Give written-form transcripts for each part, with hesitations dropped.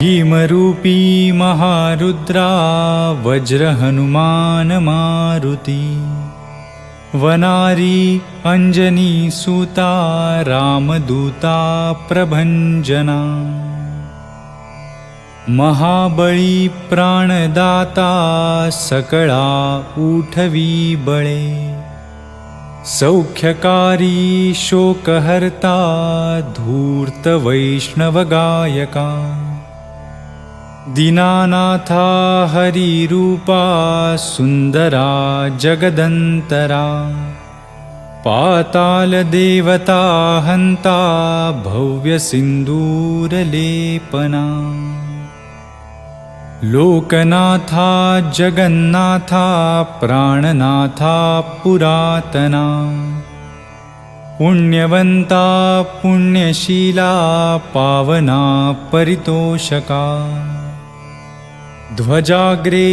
भीमरूपी महारुद्रा वज्रहनुमान मारुती वनारी अंजनी सुता रामदूता प्रभंजना महाबळी प्राणदाता सकळा उठवी बळे सौख्यकारी शोकहर्ता धूर्त वैष्णवगायका दीनानाथा हरिरूपा सुंदरा जगदंतरा पाताल देवता हंता भव्य सिंदूरलेपना लोकनाथा जगन्नाथा प्राणनाथा पुरातना पुण्यवंता पुण्यशीला पावना परितोषका ध्वजाग्रे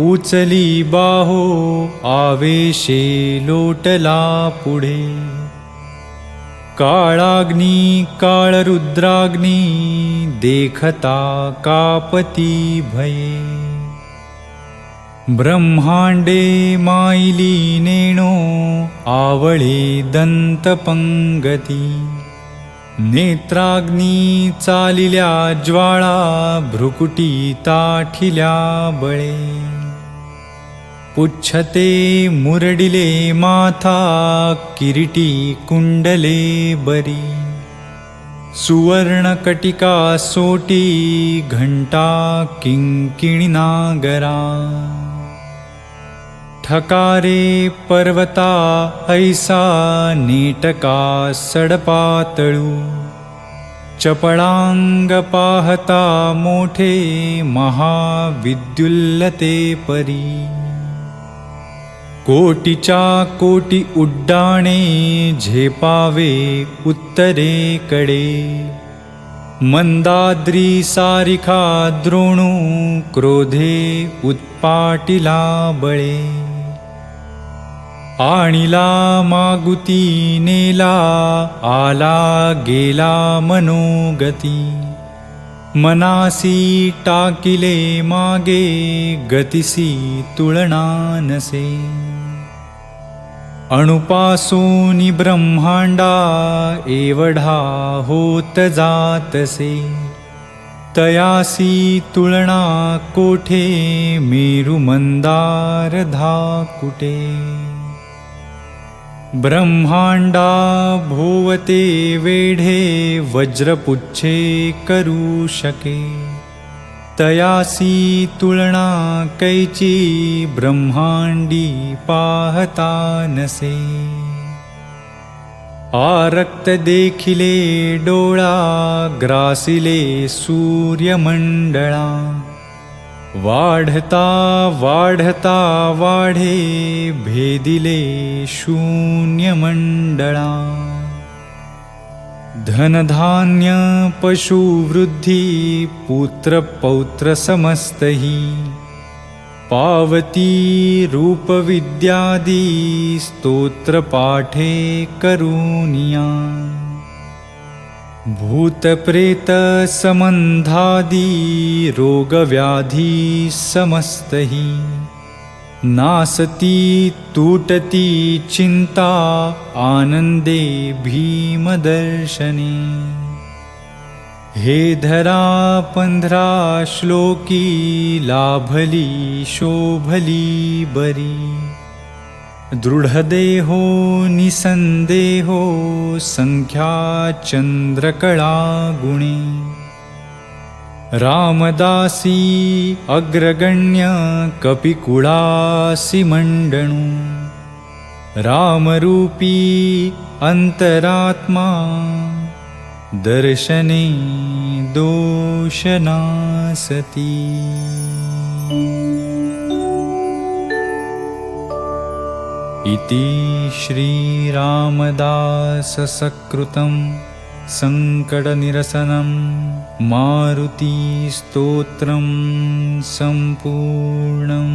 उचली बाहो आवेशे लोटला पुढे काळाग्नी काळरुद्राग्नी देखता कापती भये ब्रह्मांडे माईली नेणो आवळे दंतपंगती नेत्राग्नी चालिल्या ज्वाळा भ्रुकुटी ताठिल्या बळे पुच्छते मुरडिले माथा किरीटी कुंडले बरी सुवर्णकटिका सोटी घंटा किंकिणी नागरा ठकारे पर्वता ऐसा नेटका सडपातळू चपळांग पाहता मोठे महाविद्युल्लते परी कोटीच्या कोटी उड्डाणे झेपावे उत्तरेकडे मंदाद्री सारिखा द्रोणू क्रोधे उत्पाटिला बळे आणिला मागुती नेला आला गेला मनोगती मनासी टाकिले मागे गतिसी तुलना नसे अणुपासूनी ब्रह्मांडा एवढा होत जातसे तयासी तुलना कोठे मेरु मंदार धाकुटे ब्रह्मांडा भोवते वेढे वज्रपुच्छे करू शके तयासी तुलना कैची ब्रह्मांडी पाहता नसे आरक्त देखिले डोळा ग्रासिले सूर्यमंडळा वाढता वाढता वाढे भेदिले शून्यमंडळा धनधान्य पशुवृद्धी पुत्र पौत्र समस्तही पावती रूपविद्यादी स्तोत्र पाठे करूनिया भूतप्रेत संबंधादी रोगव्याधी समस्तही नासती तुटती चिंता आनंदे भीमदर्शने हे धरा 15 श्लोकी लाभली शोभली बरी दृढदेहो निसंदेहो संख्या चंद्रकळा गुणे रामदासी अग्रगण्य कपिकुळासी मंडणू रामरूपी अंतरात्मा दर्शने दोषनासती इति श्रीरामदास सकृतं संकटनिरसनं मारुति स्तोत्रं संपूर्णम्।